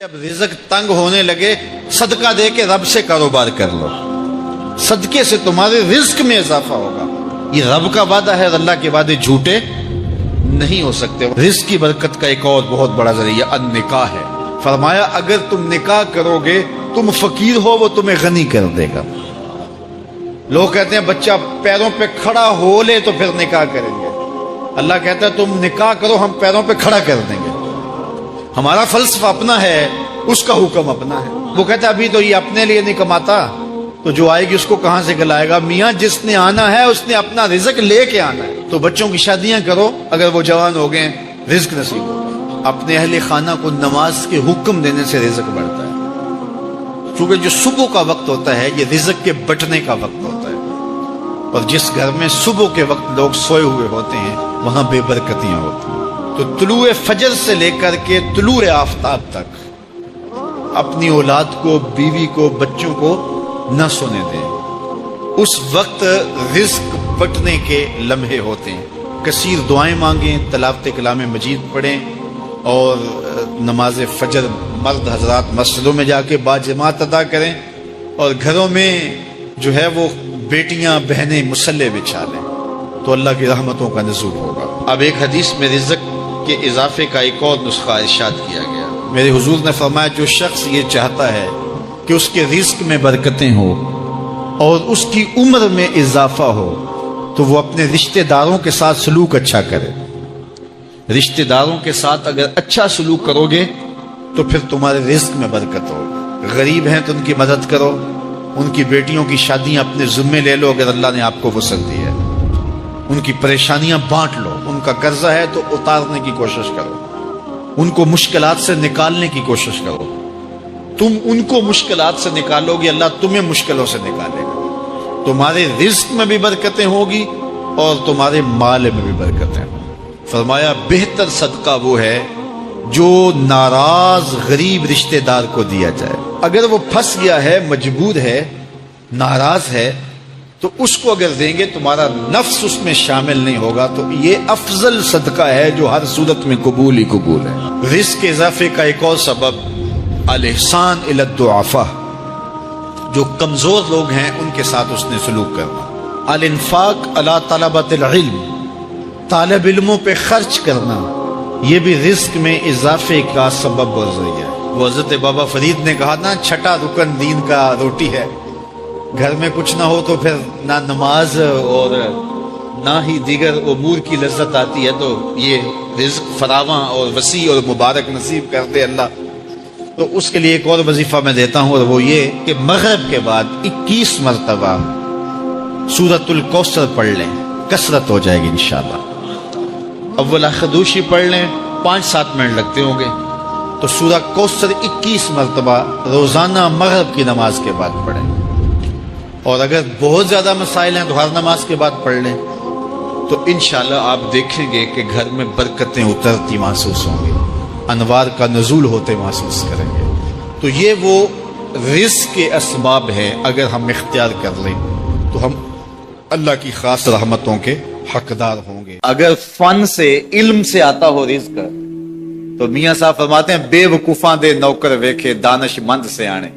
جب رزق تنگ ہونے لگے صدقہ دے کے رب سے کاروبار کر لو، صدقے سے تمہارے رزق میں اضافہ ہوگا۔ یہ رب کا وعدہ ہے اور اللہ کے وعدے جھوٹے نہیں ہو سکتے۔ رزق کی برکت کا ایک اور بہت بڑا ذریعہ النکاح ہے۔ فرمایا اگر تم نکاح کرو گے، تم فقیر ہو وہ تمہیں غنی کر دے گا۔ لوگ کہتے ہیں بچہ پیروں پہ کھڑا ہو لے تو پھر نکاح کریں گے، اللہ کہتا ہے تم نکاح کرو ہم پیروں پہ کھڑا کر دیں گے۔ ہمارا فلسفہ اپنا ہے، اس کا حکم اپنا ہے۔ وہ کہتا ہے ابھی تو یہ اپنے لیے نہیں کماتا تو جو آئے گی اس کو کہاں سے کھلائے گا؟ میاں جس نے آنا ہے اس نے اپنا رزق لے کے آنا ہے۔ تو بچوں کی شادیاں کرو، اگر وہ جوان ہو گئے رزق نصیب ہو۔ اپنے اہل خانہ کو نماز کے حکم دینے سے رزق بڑھتا ہے، کیونکہ جو صبح کا وقت ہوتا ہے یہ رزق کے بٹنے کا وقت ہوتا ہے، اور جس گھر میں صبح کے وقت لوگ سوئے ہوئے ہوتے ہیں وہاں بے برکتیاں ہوتی ہیں۔ تو طلوع فجر سے لے کر کے طلوع آفتاب تک اپنی اولاد کو، بیوی کو، بچوں کو نہ سونے دیں۔ اس وقت رزق بٹنے کے لمحے ہوتے ہیں۔ کثیر دعائیں مانگیں، تلاوت کلام مجید پڑھیں، اور نماز فجر مرد حضرات مسجدوں میں جا کے باجماعت ادا کریں، اور گھروں میں جو ہے وہ بیٹیاں بہنیں مصلے بچھا لیں، تو اللہ کی رحمتوں کا نزول ہوگا۔ اب ایک حدیث میں رزق کے اضافے کا ایک اور نسخہ ارشاد کیا گیا۔ میرے حضور نے فرمایا جو شخص یہ چاہتا ہے کہ اس کے رزق میں برکتیں ہو اور اس کی عمر میں اضافہ ہو تو وہ اپنے رشتہ داروں کے ساتھ سلوک اچھا کرے۔ رشتہ داروں کے ساتھ اگر اچھا سلوک کرو گے تو پھر تمہارے رزق میں برکت ہو۔ غریب ہیں تو ان کی مدد کرو، ان کی بیٹیوں کی شادیاں اپنے ذمے لے لو اگر اللہ نے آپ کو وسعت دی ہے، ان کی پریشانیاں بانٹ لو، ان کا قرضہ ہے تو اتارنے کی کوشش کرو، ان کو مشکلات سے نکالنے کی کوشش کرو۔ تم ان کو مشکلات سے نکالو گے، اللہ تمہیں مشکلوں سے نکالے گا۔ تمہارے رزق میں بھی برکتیں ہوگی اور تمہارے مال میں بھی برکتیں ہوں۔ فرمایا بہتر صدقہ وہ ہے جو ناراض غریب رشتہ دار کو دیا جائے۔ اگر وہ پھنس گیا ہے، مجبور ہے، ناراض ہے، تو اس کو اگر دیں گے تمہارا نفس اس میں شامل نہیں ہوگا، تو یہ افضل صدقہ ہے جو ہر صورت میں قبول ہی قبول ہے۔ رزق کے اضافے کا ایک اور سبب الاحسان الی الضعفاء، جو کمزور لوگ ہیں ان کے ساتھ اس نے سلوک کرنا۔ الانفاق علی طلبۃ العلم، طالب علموں پہ خرچ کرنا، یہ بھی رزق میں اضافے کا سبب اور ذریعہ ہے۔ وہ حضرت بابا فرید نے کہا نا چھٹا رکن دین کا روٹی ہے۔ گھر میں کچھ نہ ہو تو پھر نہ نماز اور نہ ہی دیگر امور کی لذت آتی ہے، تو یہ رزق فراواں اور وسیع اور مبارک نصیب کر دے اللہ۔ تو اس کے لیے ایک اور وظیفہ میں دیتا ہوں، اور وہ یہ کہ مغرب کے بعد 21 مرتبہ سورۃ الکوثر پڑھ لیں، کثرت ہو جائے گی انشاءاللہ۔ اول خدوشی پڑھ لیں، 5-7 منٹ لگتے ہوں گے، تو سورہ کوثر 21 مرتبہ روزانہ مغرب کی نماز کے بعد پڑھیں۔ اور اگر بہت زیادہ مسائل ہیں تو ہر نماز کے بعد پڑھ لیں، تو انشاءاللہ آپ دیکھیں گے کہ گھر میں برکتیں اترتی محسوس ہوں گی، انوار کا نزول ہوتے محسوس کریں گے۔ تو یہ وہ رزق کے اسباب ہیں، اگر ہم اختیار کر لیں تو ہم اللہ کی خاص رحمتوں کے حقدار ہوں گے۔ اگر فن سے، علم سے آتا ہو رزق، تو میاں صاحب فرماتے ہیں بے وقوفاں دے نوکر ویکھے دانش مند سے آنے۔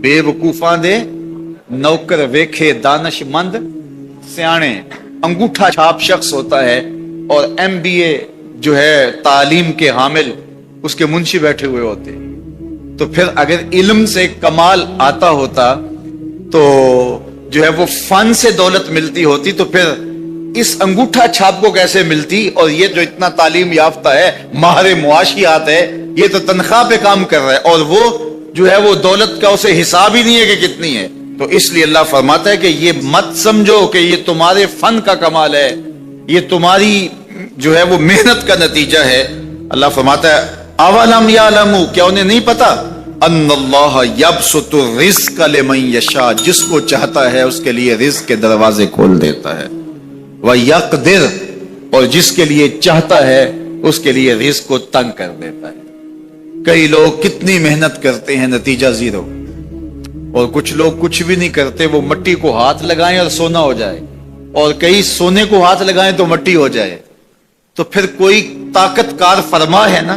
بے وقوفاں دے نوکر ویکھے دانش مند سیانے۔ انگوٹھا چھاپ شخص ہوتا ہے اور MBA جو ہے تعلیم کے حامل، اس کے منشی بیٹھے ہوئے ہوتے، تو پھر اگر علم سے کمال آتا ہوتا تو جو ہے وہ فن سے دولت ملتی ہوتی، تو پھر اس انگوٹھا چھاپ کو کیسے ملتی؟ اور یہ جو اتنا تعلیم یافتہ ہے، ماہر معاشیات ہے، یہ تو تنخواہ پہ کام کر رہا ہے، اور وہ جو ہے وہ دولت کا اسے حساب ہی نہیں ہے کہ کتنی ہے۔ تو اس لیے اللہ فرماتا ہے کہ یہ مت سمجھو کہ یہ تمہارے فن کا کمال ہے، یہ تمہاری جو ہے وہ محنت کا نتیجہ ہے۔ اللہ فرماتا ہے اولم یعلموا، کیا انہیں نہیں پتا؟ ان اللہ یبسط الرزق لمن یشاء، جس کو چاہتا ہے اس کے لیے رزق کے دروازے کھول دیتا ہے، وَيَقْدِرْ، اور جس کے لیے چاہتا ہے اس کے لیے رزق کو تنگ کر دیتا ہے۔ کئی لوگ کتنی محنت کرتے ہیں، نتیجہ زیرو، اور کچھ لوگ کچھ بھی نہیں کرتے، وہ مٹی کو ہاتھ لگائیں اور سونا ہو جائے، اور کئی سونے کو ہاتھ لگائیں تو مٹی ہو جائے۔ تو پھر کوئی طاقت کار فرما ہے نا،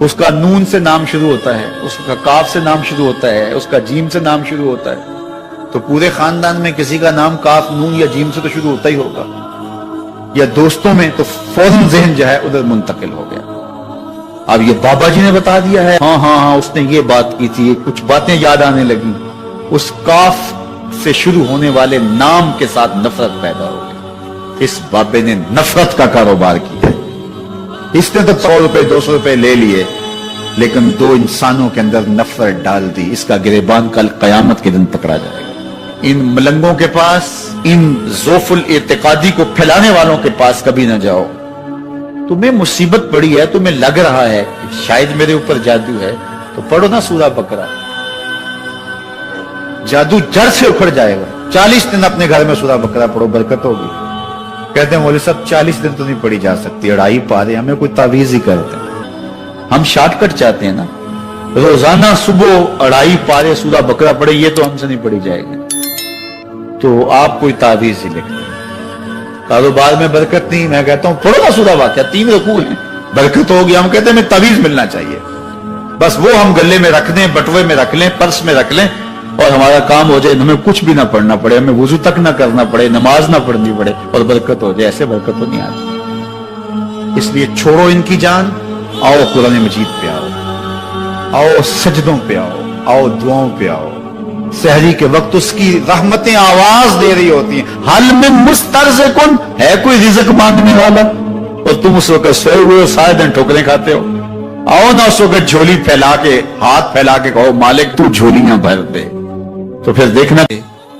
اس کا نون سے نام شروع ہوتا ہے، اس کا کاف سے نام شروع ہوتا ہے، اس کا جیم سے نام شروع ہوتا ہے، تو پورے خاندان میں کسی کا نام کاف، نون یا جیم سے تو شروع ہوتا ہی ہوگا، یا دوستوں میں تو فوراً ذہن جو ہے ادھر منتقل ہو گیا۔ اب یہ بابا جی نے بتا دیا ہے، ہاں ہاں ہاں اس نے یہ بات کی تھی، کچھ باتیں یاد آنے لگی، اس کاف سے شروع ہونے والے نام کے ساتھ نفرت پیدا ہو گئی۔ اس بابے نے نفرت کا کاروبار کیا، اس نے تو 100 روپے 200 روپے لے لیے، لیکن دو انسانوں کے اندر نفرت ڈال دی۔ اس کا گریبان کل قیامت کے دن پکڑا جائے گا۔ ان ملنگوں کے پاس، ان ذوف الاعتقادی کو پھیلانے والوں کے پاس کبھی نہ جاؤ۔ تمہیں مصیبت پڑی ہے، تمہیں لگ رہا ہے کہ شاید میرے اوپر جادو ہے، تو پڑھو نا سورہ بقرہ، جادو جڑ سے اکھڑ جائے گا۔ 40 دن اپنے گھر میں سورہ بقرہ پڑھو، برکت ہوگی۔ کہتے ہیں مولوی صاحب 40 دن تو نہیں پڑھی جا سکتی، 2.5 پارے، ہمیں کوئی تعویذ ہی کرتے ہیں، ہم شارٹ کٹ چاہتے ہیں نا، روزانہ صبح 2.5 پارے سورہ بقرہ پڑھے، یہ تو ہم سے نہیں پڑھی جائے گی، تو آپ کوئی تعویذ ہی لکھ لیں۔ کاروبار میں برکت نہیں، میں کہتا ہوں پڑھو نا سورہ واقعہ، 3 رکوع ہیں، برکت ہوگی۔ ہم کہتے ہیں ہمیں تعویذ ملنا چاہیے، بس وہ ہم گلے میں رکھ دیں، بٹوے میں رکھ لیں، پرس میں رکھ لیں، اور ہمارا کام ہو جائے، ہمیں کچھ بھی نہ پڑھنا پڑے، ہمیں وضو تک نہ کرنا پڑے، نماز نہ پڑھنی پڑے، اور برکت ہو جائے۔ ایسے برکت تو نہیں آتی۔ اس لیے چھوڑو ان کی جان، آؤ قرآن مجید پہ آؤ، آؤ سجدوں پہ آؤ، آؤ دعاؤں پہ آؤ۔ سحری کے وقت اس کی رحمتیں آواز دے رہی ہوتی ہیں، حل میں مسترزقن، ہے کوئی رزق مانگنے والا، اور تم اس وقت سوئے ہوئے ہو، سارے دن ٹھوکریں کھاتے ہو۔ آؤ نا اس وقت جھولی پھیلا کے، ہاتھ پھیلا کے کہو مالک تو جھولیاں بھر دے۔ تو پھر دیکھنا،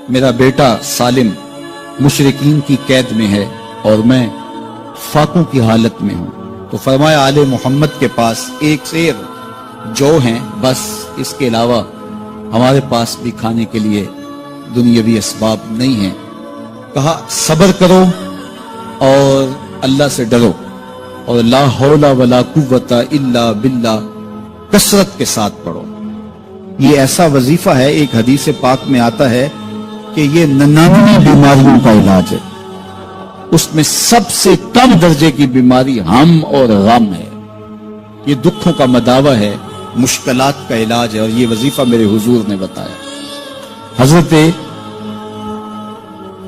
میرا بیٹا سالم مشرکین کی قید میں ہے اور میں فاقوں کی حالت میں ہوں، تو فرمایا آل محمد کے پاس ایک سیر جو ہیں، بس اس کے علاوہ ہمارے پاس بھی کھانے کے لیے دنیاوی اسباب نہیں ہیں۔ کہا صبر کرو اور اللہ سے ڈرو، اور لا حول ولا قوت الا باللہ کثرت کے ساتھ پڑھو۔ یہ ایسا وظیفہ ہے، ایک حدیث پاک میں آتا ہے کہ یہ 99 بیماریوں کا علاج ہے، اس میں سب سے کم درجے کی بیماری ہم اور غم ہے۔ یہ دکھوں کا مداوع ہے، مشکلات کا علاج ہے، اور یہ وظیفہ میرے حضور نے بتایا۔ حضرت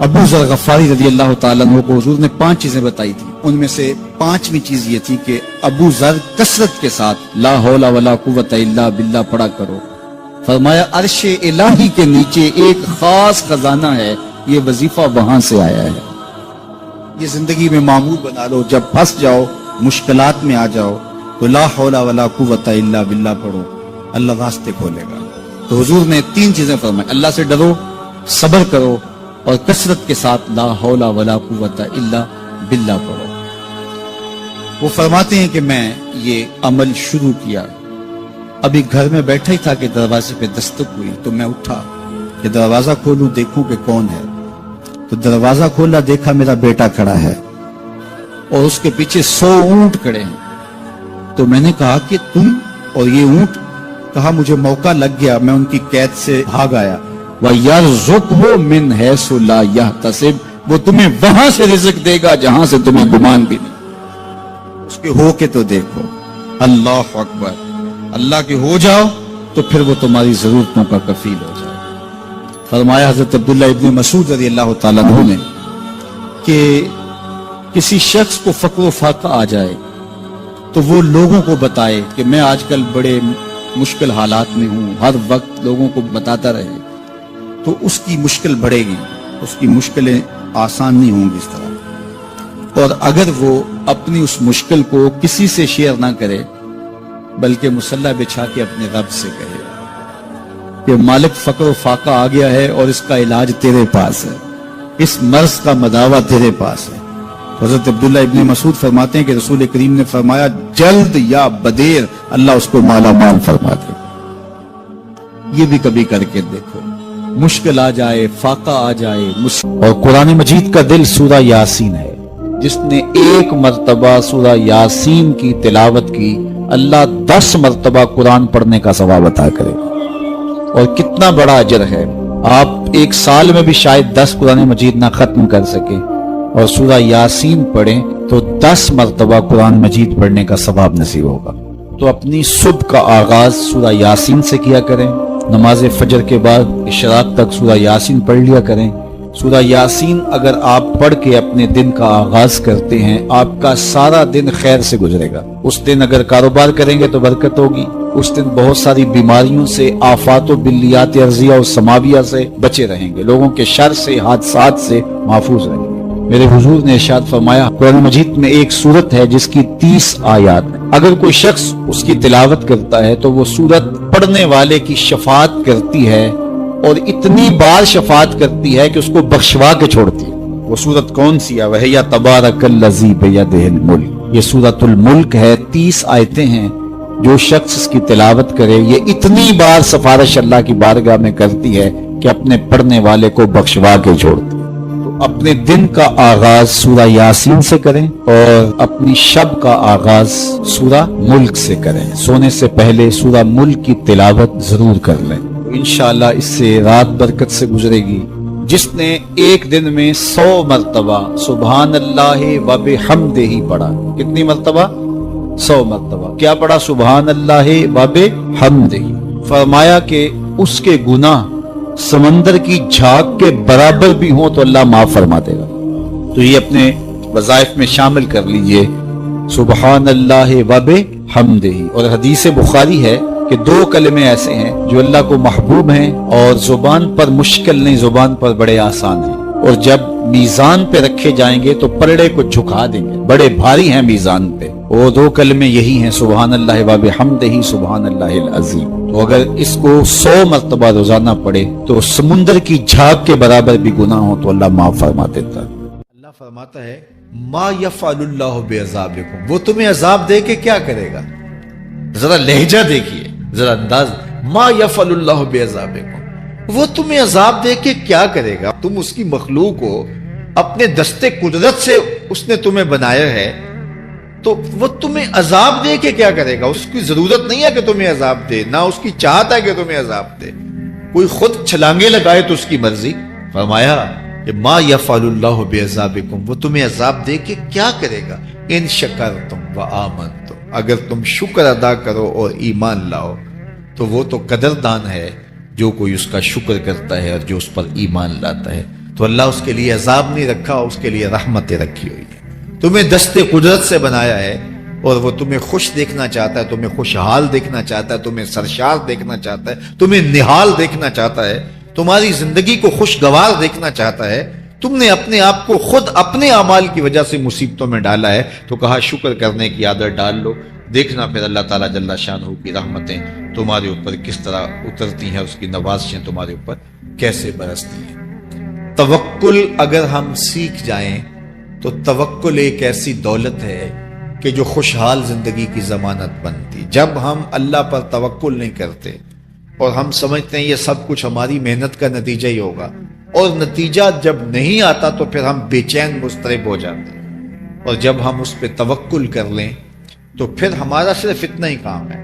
ابو ذر غفاری رضی اللہ تعالیٰ عنہ کو حضور نے 5 چیزیں بتائی تھی، ان میں سے 5ویں چیز یہ تھی کہ ابو ذر کثرت کے ساتھ لا حول ولا قوت الا باللہ پڑھا کرو۔ فرمایا عرش الہی کے نیچے ایک خاص خزانہ ہے، یہ وظیفہ وہاں سے آیا ہے۔ یہ زندگی میں معمول بنا لو، جب پھنس جاؤ، مشکلات میں آ جاؤ، تو لا حول ولا قوت الا باللہ پڑھو، اللہ راستے کھولے گا۔ تو حضور نے 3 چیزیں فرمائی، اللہ سے ڈرو، صبر کرو، اور کثرت کے ساتھ لا حول ولا قوت الا باللہ پڑھو۔ وہ فرماتے ہیں کہ میں یہ عمل شروع کیا، ابھی گھر میں بیٹھا ہی تھا کہ دروازے پہ دستک ہوئی، تو میں اٹھا کہ دروازہ کھولوں دیکھوں کہ کون ہے، تو دروازہ کھولا، دیکھا میرا بیٹا کھڑا ہے اور اس کے پیچھے 100 اونٹ کھڑے ہیں۔ تو میں نے کہا کہ تم اور یہ اونٹ؟ کہا مجھے موقع لگ گیا، میں ان کی قید سے بھاگ آیا۔ وَيَرْزُقْهُ مِنْ حَيْثُ لَا يَحْتَسِبُ، وہ تمہیں وہاں سے رزق دے گا جہاں سے تمہیں گمان بھی نہیں۔ اس کے ہو کے تو دیکھو، اللہ اکبر، اللہ کے ہو جاؤ تو پھر وہ تمہاری ضرورتوں کا کفیل ہو جائے۔ فرمایا حضرت عبداللہ ابن مسعود رضی اللہ تعالیٰ عنہ نے کہ کسی شخص کو فقر و فاقہ آ جائے تو وہ لوگوں کو بتائے کہ میں آج کل بڑے مشکل حالات میں ہوں، ہر وقت لوگوں کو بتاتا رہے، تو اس کی مشکل بڑھے گی، اس کی مشکلیں آسان نہیں ہوں گی اس طرح۔ اور اگر وہ اپنی اس مشکل کو کسی سے شیئر نہ کرے بلکہ مصلی بچھا کے اپنے رب سے کہے کہ مالک فقر و فاقہ آ گیا ہے اور اس کا علاج تیرے پاس ہے، اس مرض کا مداوع تیرے پاس ہے۔ حضرت عبداللہ ابن مسعود فرماتے ہیں کہ رسول کریم نے فرمایا جلد یا بدیر اللہ اس کو مالا مال فرما دے۔ یہ بھی کبھی کر کے دیکھو، مشکل آ جائے، فاقہ آ جائے، اور قرآن مجید کا دل سورہ یاسین ہے، جس نے 1 مرتبہ سورہ یاسین کی تلاوت کی، اللہ 10 مرتبہ قرآن پڑھنے کا ثواب عطا کرے۔ اور کتنا بڑا اجر ہے، آپ 1 سال میں بھی شاید 10 قرآن مجید نہ ختم کر سکے، اور سورہ یاسین پڑھیں تو 10 مرتبہ قرآن مجید پڑھنے کا ثواب نصیب ہوگا۔ تو اپنی صبح کا آغاز سورہ یاسین سے کیا کریں، نماز فجر کے بعد اشراق تک سورہ یاسین پڑھ لیا کریں۔ سورہ یاسین اگر آپ پڑھ کے اپنے دن کا آغاز کرتے ہیں، آپ کا سارا دن خیر سے گزرے گا۔ اس دن اگر کاروبار کریں گے تو برکت ہوگی، اس دن بہت ساری بیماریوں سے، آفات و بلیات ارضیہ و سماویہ سے بچے رہیں گے، لوگوں کے شر سے، حادثات سے محفوظ رہیں گے۔ میرے حضور نے ارشاد فرمایا، قرآن مجید میں ایک سورت ہے جس کی 30 آیات ہیں، اگر کوئی شخص اس کی تلاوت کرتا ہے تو وہ سورت پڑھنے والے کی شفاعت کرتی ہے، اور اتنی بار شفاعت کرتی ہے کہ اس کو بخشوا کے چھوڑتی ہے۔ وہ سورت کون سی ہے؟ وَهِيَ تَبَارَكَ الَّذِي بِيَدِهِ الْمُلْكُ، یہ سورت الملک ہے، 30 آیتیں ہیں۔ جو شخص اس کی تلاوت کرے، یہ اتنی بار سفارش اللہ کی بارگاہ میں کرتی ہے کہ اپنے پڑھنے والے کو بخشوا کے چھوڑتی ہے۔ تو اپنے دن کا آغاز سورہ یاسین سے کریں اور اپنی شب کا آغاز سورہ ملک سے کریں۔ سونے سے پہلے سورہ ملک کی تلاوت ضرور کر لیں، انشاءاللہ اس سے رات برکت سے گزرے گی۔ جس نے ایک دن میں 100 مرتبہ سبحان اللہ و بحمدہ پڑھا، کتنی مرتبہ؟ 100 مرتبہ کیا پڑھا؟ سبحان اللہ و بحمدہ، فرمایا کہ اس کے گناہ سمندر کی جھاگ کے برابر بھی ہوں تو اللہ معاف فرما دے گا۔ تو یہ اپنے وظائف میں شامل کر لیجئے، سبحان اللہ و بحمدہ۔ اور حدیث بخاری ہے کہ 2 کلمے ایسے ہیں جو اللہ کو محبوب ہیں اور زبان پر مشکل نہیں، زبان پر بڑے آسان ہیں، اور جب میزان پہ رکھے جائیں گے تو پلڑے کو جھکا دیں گے، بڑے بھاری ہیں میزان پہ۔ وہ 2 کلمے یہی ہیں، سبحان اللہ و بحمدہ، سبحان اللہ العظیم۔ تو اگر اس کو 100 مرتبہ روزانہ پڑھے تو سمندر کی جھاگ کے برابر بھی گناہ ہو تو اللہ معاف فرما دیتا ہے۔ اللہ فرماتا ہے ما یفعل اللہ بعذابکم، وہ تمہیں عذاب دے کے کیا کرے گا؟ ذرا لہجہ دیکھیے، ذرا انداز، ما یفعل اللہ بعذابکم، وہ تمہیں عذاب دے کے کیا کرے گا؟ تم اس کی مخلوق ہو، اپنے دستے قدرت سے اس نے تمہیں بنایا ہے، تو وہ تمہیں عذاب دے کے کیا کرے گا؟ اس کی ضرورت نہیں ہے کہ تمہیں عذاب دے، نہ اس کی چاہت ہے کہ تمہیں عذاب دے، کوئی خود چھلانگے لگائے تو اس کی مرضی۔ فرمایا کہ ما یفعل اللہ بعذابکم، وہ تمہیں عذاب دے کے کیا کرے گا؟ ان شکرتم وآمنتم، اگر تم شکر ادا کرو اور ایمان لاؤ تو وہ تو قدردان ہے جو کوئی اس کا شکر کرتا ہے اور جو اس پر ایمان لاتا ہے۔ تو اللہ اس کے لیے عذاب نہیں رکھا، اس کے لیے رحمتیں رکھی ہوئی ہیں۔ تمہیں دستے قدرت سے بنایا ہے اور وہ تمہیں خوش دیکھنا چاہتا ہے، تمہیں خوشحال دیکھنا چاہتا ہے، تمہیں سرشار دیکھنا چاہتا ہے، تمہیں نہال دیکھنا چاہتا ہے، تمہاری زندگی کو خوشگوار دیکھنا چاہتا ہے۔ تم نے اپنے آپ کو خود اپنے اعمال کی وجہ سے مصیبتوں میں ڈالا ہے، تو کہا شکر کرنے کی عادت ڈال لو، دیکھنا پھر اللہ تعالیٰ جل شانہ کی رحمتیں تمہارے اوپر کس طرح اترتی ہیں، اس کی نوازشیں تمہارے اوپر کیسے برستی ہیں۔ توکل اگر ہم سیکھ جائیں تو توکل ایک ایسی دولت ہے کہ جو خوشحال زندگی کی ضمانت بنتی۔ جب ہم اللہ پر توکل نہیں کرتے اور ہم سمجھتے ہیں یہ سب کچھ ہماری محنت کا نتیجہ ہی ہوگا، اور نتیجہ جب نہیں آتا تو پھر ہم بے چین مضطرب ہو جاتے ہیں، اور جب ہم اس پہ توکل کر لیں تو پھر ہمارا صرف اتنا ہی کام ہے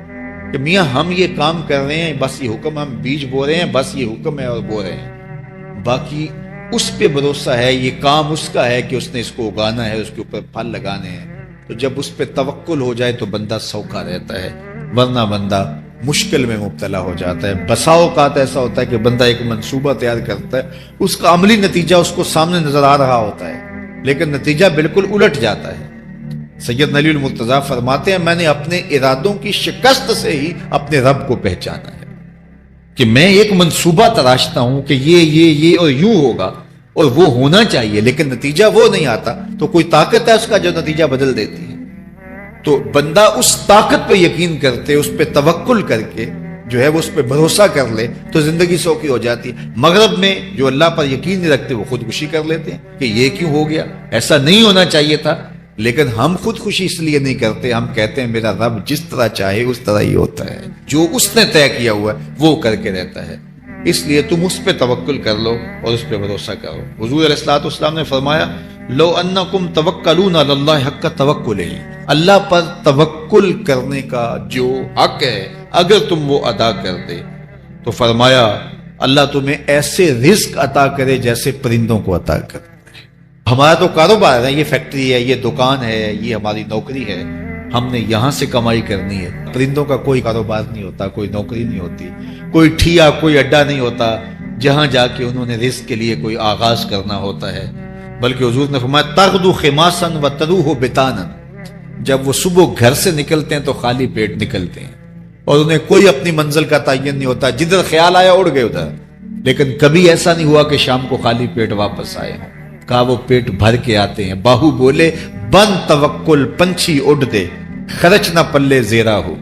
کہ میاں ہم یہ کام کر رہے ہیں، بس یہ حکم، ہم بیج بو رہے ہیں، بس یہ حکم ہے اور بو رہے ہیں، باقی اس پہ بھروسہ ہے، یہ کام اس کا ہے کہ اس نے اس کو اگانا ہے، اس کے اوپر پھل لگانے ہیں۔ تو جب اس پہ توکل ہو جائے تو بندہ سوکھا رہتا ہے، ورنہ بندہ مشکل میں مبتلا ہو جاتا ہے۔ بسا اوقات ایسا ہوتا ہے کہ بندہ ایک منصوبہ تیار کرتا ہے، اس کا عملی نتیجہ اس کو سامنے نظر آ رہا ہوتا ہے، لیکن نتیجہ بالکل الٹ جاتا ہے۔ سید علی المرتضیٰ فرماتے ہیں میں نے اپنے ارادوں کی شکست سے ہی اپنے رب کو پہچانا ہے، کہ میں ایک منصوبہ تراشتا ہوں کہ یہ اور یوں ہوگا اور وہ ہونا چاہیے، لیکن نتیجہ وہ نہیں آتا، تو کوئی طاقت ہے اس کا جو نتیجہ بدل دیتی ہے۔ تو بندہ اس طاقت پہ یقین کرتے، اس پہ توکل کر کے جو ہے وہ اس پہ بھروسہ کر لے تو زندگی سوکھی ہو جاتی ہے۔ مغرب میں جو اللہ پر یقین نہیں رکھتے وہ خودکشی کر لیتے ہیں کہ یہ کیوں ہو گیا، ایسا نہیں ہونا چاہیے تھا، لیکن ہم خودکشی اس لیے نہیں کرتے، ہم کہتے ہیں میرا رب جس طرح چاہے اس طرح ہی ہوتا ہے، جو اس نے طے کیا ہوا ہے وہ کر کے رہتا ہے۔ اس لیے تم اس پہ توکل کر لو اور اس پہ بھروسہ کرو۔ حضور علیہ الصلوۃ والسلام نے فرمایا لو انکم توکلون علی اللہ حق توکلہ، اللہ پر توکل کرنے کا جو حق ہے اگر تم وہ ادا کر دے تو فرمایا اللہ تمہیں ایسے رزق عطا کرے جیسے پرندوں کو عطا کرے۔ ہمارا تو کاروبار ہے، یہ فیکٹری ہے، یہ دکان ہے، یہ ہماری نوکری ہے، ہم نے یہاں سے کمائی کرنی ہے. پرندوں کا کوئی کاروبار نہیں ہوتا, کوئی نوکری نہیں ہوتی, کوئی ٹھیا, کوئی اڈا نہیں ہوتا جہاں جا کے انہوں نے رزق کے لیے کوئی آغاز کرنا ہوتا ہے. بلکہ حضور نے فرمایا تغدو خماسا وتروح بطانا, جب وہ صبح گھر سے نکلتے ہیں تو خالی پیٹ نکلتے ہیں اور انہیں کوئی اپنی منزل کا تعین نہیں ہوتا, جدھر خیال آیا اڑ گئے ادھر. لیکن کبھی ایسا نہیں ہوا کہ شام کو خالی پیٹ واپس آئے. کہا وہ پیٹ بھر کے آتے ہیں. باہو بولے بن توکل پنچھی اڑ دے, خرچ نہ پلے زیرا ہو.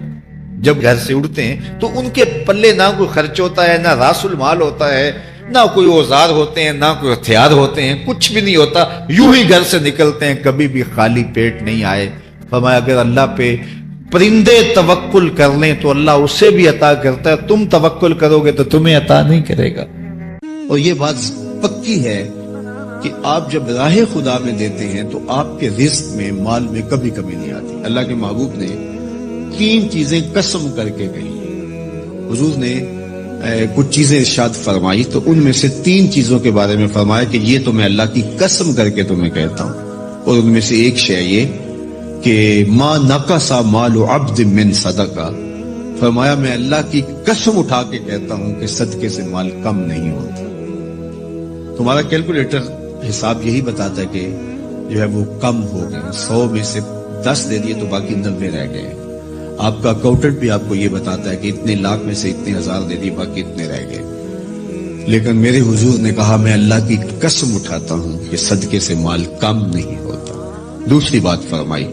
جب گھر سے اڑتے ہیں تو ان کے پلے نہ کوئی خرچ ہوتا ہے, نہ راس المال ہوتا ہے, نہ کوئی اوزار ہوتے ہیں, نہ کوئی ہتھیار ہوتے ہیں, کچھ بھی نہیں ہوتا. یوں ہی گھر سے نکلتے ہیں, کبھی بھی خالی پیٹ نہیں آئے. فرمایا اگر اللہ پہ پرندے توکل کر لیں تو اللہ اسے بھی عطا کرتا ہے, تم توکل کرو گے تو تمہیں عطا نہیں کرے گا. اور یہ بات پکی ہے کہ آپ جب راہ خدا میں دیتے ہیں تو آپ کے رزق میں, مال میں کبھی کمی نہیں آتی. اللہ کے محبوب نے 3 چیزیں قسم کر کے کہی. حضور نے کچھ چیزیں ارشاد فرمائی تو ان میں سے 3 چیزوں کے بارے میں فرمایا کہ یہ تو میں اللہ کی قسم کر کے تمہیں کہتا ہوں. اور ان میں سے ایک شے یہ کہ ما نقص مال عبد من صدقہ. فرمایا میں اللہ کی قسم اٹھا کے کہتا ہوں کہ صدقے سے مال کم نہیں ہوتا. تمہارا کیلکولیٹر حساب یہی بتاتا ہے کہ جو ہے وہ کم ہو گئے. 100 میں سے 10 دے دیے تو باقی 90 رہ گئے. آپ کا اکاؤنٹنٹ بھی آپ کو یہ بتاتا ہے کہ اتنے لاکھ میں سے اتنے ہزار دے دیے, باقی اتنے رہ گئے. لیکن میرے حضور نے کہا میں اللہ کی قسم اٹھاتا ہوں کہ صدقے سے مال کم نہیں ہوتا. دوسری بات فرمائی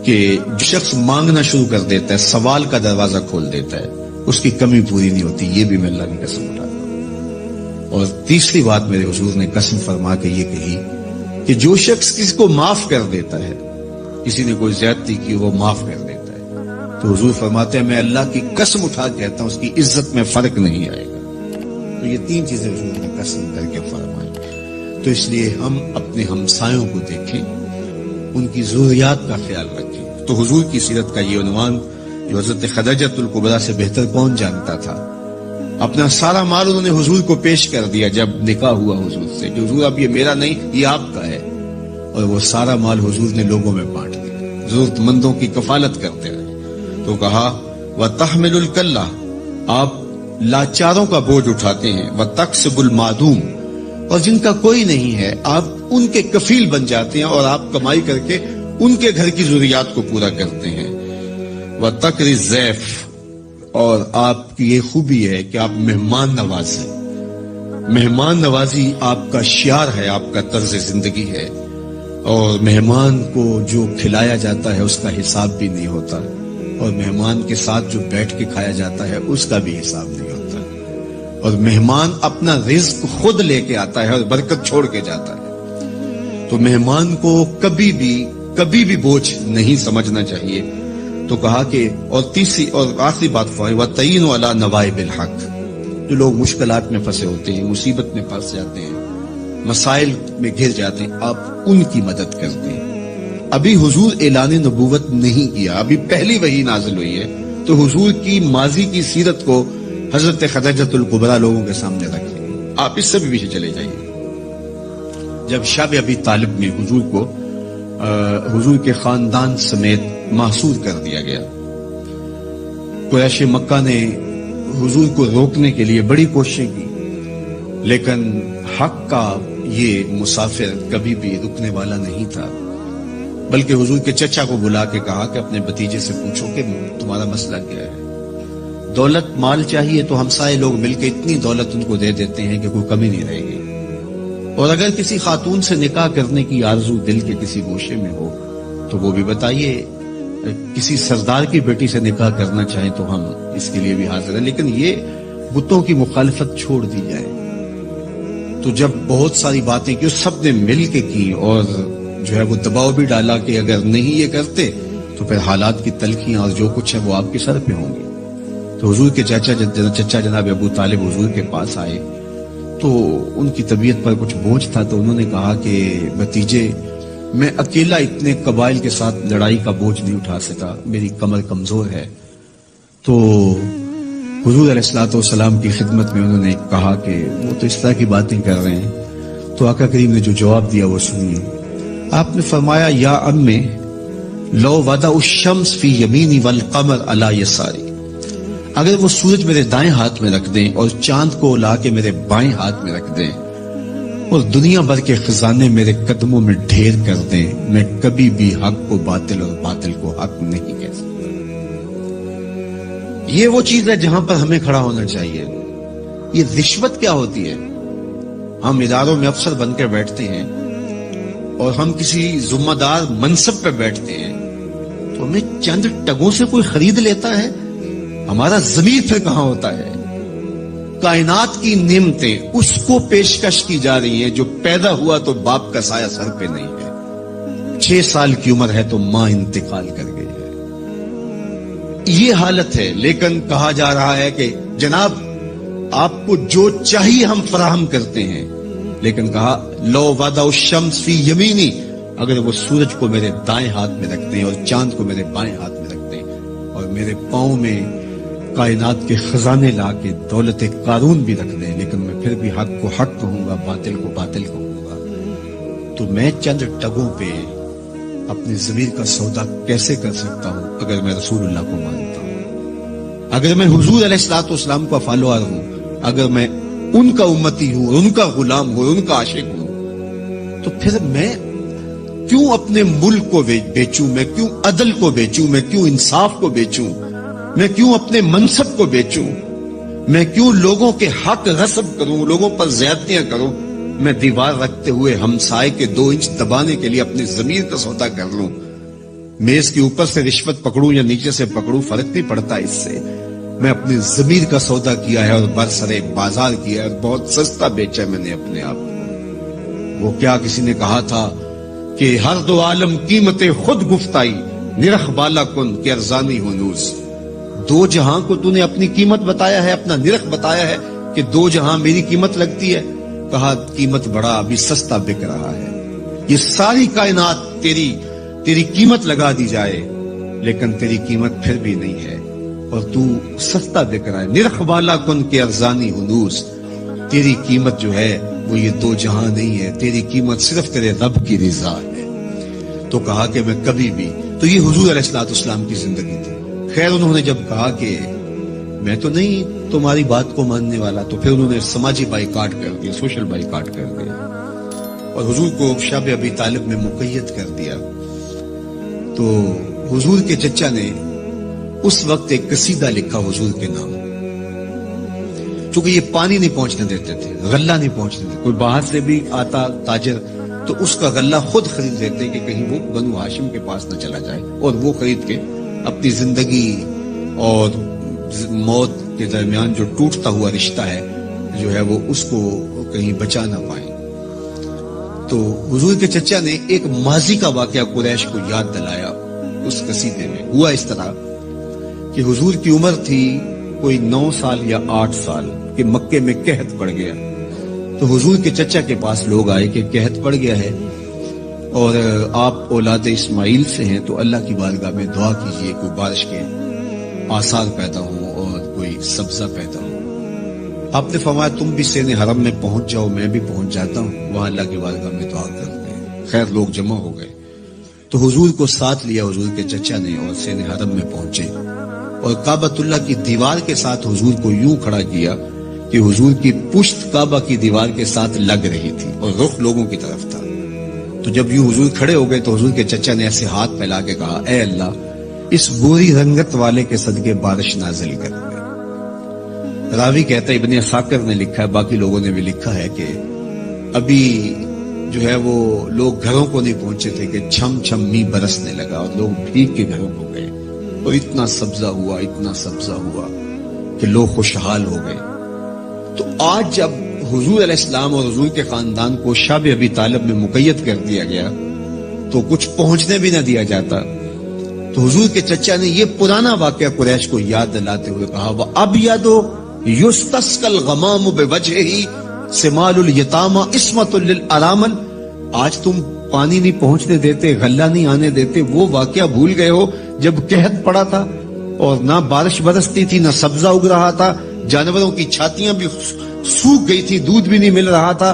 کہ جو شخص مانگنا شروع کر دیتا ہے, سوال کا دروازہ کھول دیتا ہے, اس کی کمی پوری نہیں ہوتی. یہ بھی میں اللہ کی قسم اٹھاتا ہوں. اور تیسری بات میرے حضور نے قسم فرما کے یہ کہی کہ جو شخص کسی کو معاف کر دیتا ہے, کسی نے کوئی زیادتی کی وہ معاف کر دیتا ہے, تو حضور فرماتے ہیں میں اللہ کی قسم اٹھا کے کہتا ہوں اس کی عزت میں فرق نہیں آئے گا. تو یہ 3 چیزیں حضور نے قسم کر کے فرمائی. تو اس لیے ہم اپنے ہمسایوں کو دیکھیں, ان کی ضروریات کا خیال رکھیں. تو حضور کی سیرت کا یہ عنوان جو حضرت خدیجۃ الکبریٰ سے بہتر کون جانتا تھا, اپنا سارا مال انہوں نے حضور کو پیش کر دیا جب نکاح ہوا حضور سے کہ حضور اب یہ میرا نہیں یہ آپ کا ہے. اور وہ سارا مال حضور نے لوگوں میں بانٹ دیا, ضرورت مندوں کی کفالت کرتے رہے. تو کہا وَتَحْمِلُ الْكَلَّةَ, آپ لاچاروں کا بوجھ اٹھاتے ہیں, وَتَقْسِبُ الْمَعْدُومَ, اور جن کا کوئی نہیں ہے آپ ان کے کفیل بن جاتے ہیں اور آپ کمائی کر کے ان کے گھر کی ضروریات کو پورا کرتے ہیں. وَتَقْرِ الضَّيْفَ, اور آپ کی یہ خوبی ہے کہ آپ مہمان نواز ہیں. مہمان نوازی آپ کا شعار ہے, آپ کا طرز زندگی ہے. اور مہمان کو جو کھلایا جاتا ہے اس کا حساب بھی نہیں ہوتا, اور مہمان کے ساتھ جو بیٹھ کے کھایا جاتا ہے اس کا بھی حساب نہیں ہوتا. اور مہمان اپنا رزق خود لے کے آتا ہے اور برکت چھوڑ کے جاتا ہے. تو مہمان کو کبھی بھی بوجھ نہیں سمجھنا چاہیے. تو کہا کہ اور تیسری اور آخری بات فرمائی وَتَعِينُ عَلَى نَوَائِبِ الْحَقِّ, جو لوگ مشکلات میں پھنسے ہوتے ہیں, مصیبت میں پھنس جاتے ہیں, مسائل میں گھر جاتے ہیں, آپ ان کی مدد کرتے ہیں. ابھی حضور اعلان نبوت نہیں کیا, ابھی پہلی وحی نازل ہوئی ہے, تو حضور کی ماضی کی سیرت کو حضرت خدیجۃ الکبریٰ لوگوں کے سامنے رکھیں. آپ اس سے بھی پیچھے چلے جائیے. جب شب ابی طالب میں حضور کو حضور کے خاندان سمیت محصور کر دیا گیا, قریش مکہ نے حضور کو روکنے کے لیے بڑی کوششیں کی, لیکن حق کا یہ مسافر کبھی بھی رکنے والا نہیں تھا. بلکہ حضور کے چچا کو بلا کے کہا کہ اپنے بھتیجے سے پوچھو کہ تمہارا مسئلہ کیا ہے. دولت مال چاہیے تو ہمسائے لوگ مل کے اتنی دولت ان کو دے دیتے ہیں کہ کوئی کمی نہیں رہے گی. اور اگر کسی خاتون سے نکاح کرنے کی آرزو دل کے کسی گوشے میں ہو تو وہ بھی بتائیے. کسی سردار کی بیٹی سے نکاح کرنا چاہیں تو ہم اس کے لیے بھی حاضر ہیں, لیکن یہ بتوں کی مخالفت چھوڑ دی جائے. تو جب بہت ساری باتیں کی سب نے مل کے کی اور جو ہے وہ دباؤ بھی ڈالا کہ اگر نہیں یہ کرتے تو پھر حالات کی تلخیاں اور جو کچھ ہے وہ آپ کے سر پہ ہوں گے. تو حضور کے چچا جناب ابو طالب حضور کے پاس آئے تو ان کی طبیعت پر کچھ بوجھ تھا. تو انہوں نے کہا کہ بھتیجے میں اکیلا اتنے قبائل کے ساتھ لڑائی کا بوجھ نہیں اٹھا سکا, میری کمر کمزور ہے. تو حضور علیہ الصلوۃ والسلام کی خدمت میں انہوں نے کہا کہ وہ تو اس طرح کی باتیں کر رہے ہیں. تو آقا کریم نے جو جواب دیا وہ سنیے. آپ نے فرمایا یا امی لو وضع الشمس فی یمینی والقمر علی یساری، اگر وہ سورج میرے دائیں ہاتھ میں رکھ دیں اور چاند کو لا کے میرے بائیں ہاتھ میں رکھ دیں اور دنیا بھر کے خزانے میرے قدموں میں ڈھیر کر دیں، میں کبھی بھی حق کو باطل اور باطل کو حق نہیں کہہ سکتا۔ یہ وہ چیز ہے جہاں پر ہمیں کھڑا ہونا چاہیے۔ یہ رشوت کیا ہوتی ہے؟ ہم اداروں میں افسر بن کے بیٹھتے ہیں اور ہم کسی ذمہ دار منصب پہ بیٹھتے ہیں تو ہمیں چند ٹگوں سے کوئی خرید لیتا ہے، ہمارا ضمیر پھر کہاں ہوتا ہے؟ کائنات کی نعمتیں اس کو پیشکش کی جا رہی ہیں جو پیدا ہوا تو باپ کا سایہ سر پہ نہیں ہے، 6 سال کی عمر ہے تو ماں انتقال کر گئی ہے، یہ حالت ہے۔ لیکن کہا جا رہا ہے کہ جناب آپ کو جو چاہیے ہم فراہم کرتے ہیں، لیکن کہا لو وضع الشمس فی یمینی، اگر وہ سورج کو میرے دائیں ہاتھ میں رکھ دیں اور چاند کو میرے بائیں ہاتھ میں رکھ دیں اور میرے پاؤں میں کائنات کے خزانے لا کے دولت قارون بھی رکھ دیں، لیکن میں پھر بھی حق کو حق کہوں گا، باطل کو باطل کہوں گا، تو میں چند ٹگوں پہ اپنے ضمیر کا سودا کیسے کر سکتا ہوں اگر میں رسول اللہ کو مانتا ہوں، اگر میں حضور علیہ الصلوۃ والسلام کا فالوور ہوں، اگر میں ان کا امتی ہوں، ان کا غلام ہوں، ان کا عاشق ہوں، تو پھر میں کیوں اپنے ملک کو بیچوں، میں کیوں عدل کو بیچوں، میں کیوں انصاف کو بیچوں، میں کیوں اپنے منصب کو بیچوں، میں کیوں لوگوں کے حق غصب کروں، لوگوں پر زیادتیاں کروں، میں دیوار رکھتے ہوئے ہمسائے کے 2 انچ دبانے کے لیے اپنے ضمیر کا سودا کر لوں، میز کے اوپر سے رشوت پکڑوں یا نیچے سے پکڑوں، فرق نہیں پڑتا اس سے، میں اپنے ضمیر کا سودا کیا ہے اور برسرے بازار کیا ہے اور بہت سستا بیچا میں نے اپنے آپ کو۔ وہ کیا کسی نے کہا تھا کہ ہر دو عالم قیمت خود گفتائی، نرخ بالا کن کہ ارزانی ہنوز، 2 جہاں کو تو نے اپنی قیمت بتایا ہے، اپنا نرخ بتایا ہے کہ 2 جہاں میری قیمت لگتی ہے، کہا قیمت بڑا ابھی سستا بک رہا ہے، یہ ساری کائنات تیری قیمت لگا دی جائے لیکن تیری قیمت پھر بھی نہیں ہے اور تو سستا بک رہا ہے، نرخ بالا کن کے ارزانی ہنوز، تیری قیمت جو ہے وہ یہ 2 جہاں نہیں ہے، تیری قیمت صرف تیرے رب کی رضا ہے۔ تو کہا کہ میں کبھی بھی، تو یہ حضور علیہ الصلوۃ والسلام کی زندگی تھی۔ خیر انہوں نے جب کہا کہ میں تو نہیں تمہاری بات کو ماننے والا، تو پھر انہوں نے سماجی بائیکاٹ کر دیا، سوشل بائیکاٹ کر دیا اور حضور کو شب ابی طالب میں مقید کر دیا۔ تو حضور کے چچا نے اس وقت ایک قصیدہ لکھا حضور کے نام، چونکہ یہ پانی نہیں پہنچنے دیتے تھے، غلہ نہیں پہنچنے دیتے، کوئی باہر سے بھی آتا تاجر تو اس کا غلہ خود خرید لیتے کہ کہیں وہ بنو ہاشم کے پاس نہ چلا جائے، اور وہ خرید کے اپنی زندگی اور موت کے درمیان جو ٹوٹتا ہوا رشتہ ہے جو ہے وہ اس کو کہیں بچا نہ پائیں۔ تو حضور کے چچا نے ایک ماضی کا واقعہ قریش کو یاد دلایا اس قصیدے میں۔ ہوا اس طرح کہ حضور کی عمر تھی کوئی 9 سال یا 8 سال کہ مکے میں قحط پڑ گیا، تو حضور کے چچا کے پاس لوگ آئے کہ قحط پڑ گیا ہے اور آپ اولاد اسماعیل سے ہیں، تو اللہ کی بارگاہ میں دعا کیجئے کوئی بارش کے آثار پیدا ہوں اور کوئی سبزہ پیدا ہو۔ آپ نے فرمایا تم بھی سین حرم میں پہنچ جاؤ، میں بھی پہنچ جاتا ہوں، وہاں اللہ کی بارگاہ میں دعا کرتے ہیں۔ خیر لوگ جمع ہو گئے تو حضور کو ساتھ لیا حضور کے چچا نے اور سین حرم میں پہنچے اور کعبۃ اللہ کی دیوار کے ساتھ حضور کو یوں کھڑا کیا کہ حضور کی پشت کعبہ کی دیوار کے ساتھ لگ رہی تھی اور رخ لوگوں کی طرف تھا۔ تو جب یوں حضور کھڑے ہو گئے تو حضور کے چچا نے ایسے ہاتھ پھیلا کے کہا اے اللہ اس گوری رنگت والے کے صدقے بارش نازل کر دے۔ راوی کہتا ہے ابن عساکر نے لکھا ہے، باقی لوگوں نے بھی لکھا ہے کہ ابھی جو ہے وہ لوگ گھروں کو نہیں پہنچے تھے کہ چھم چھم می برسنے لگا اور لوگ بھیگ کے گھروں کو گئے اور اتنا سبزہ ہوا کہ لوگ خوشحال ہو گئے۔ تو آج جب حضور علیہ السلام اور حضور کے خاندان کو شب ابی طالب میں مقید کر دیا گیا تو کچھ پہنچنے بھی نہ دیا جاتا، تو حضور کے چچا نے یہ پرانا واقعہ قریش کو یاد دلاتے ہوئے کہا وَأَبْيَضُ يُسْتَسْقَى الْغَمَامُ بِوَجْهِهِ سِمَالُ الْيَتَامَى عِصْمَةٌ لِلْأَرَامِلِ، آج تم پانی نہیں پہنچنے دیتے، غلہ نہیں آنے دیتے، وہ واقعہ بھول گئے ہو جب قحط پڑا تھا اور نہ بارش برستی تھی نہ سبزہ اگ رہا تھا، جانوروں کی چھاتیاں بھی سوکھ گئی تھی، دودھ بھی نہیں مل رہا تھا،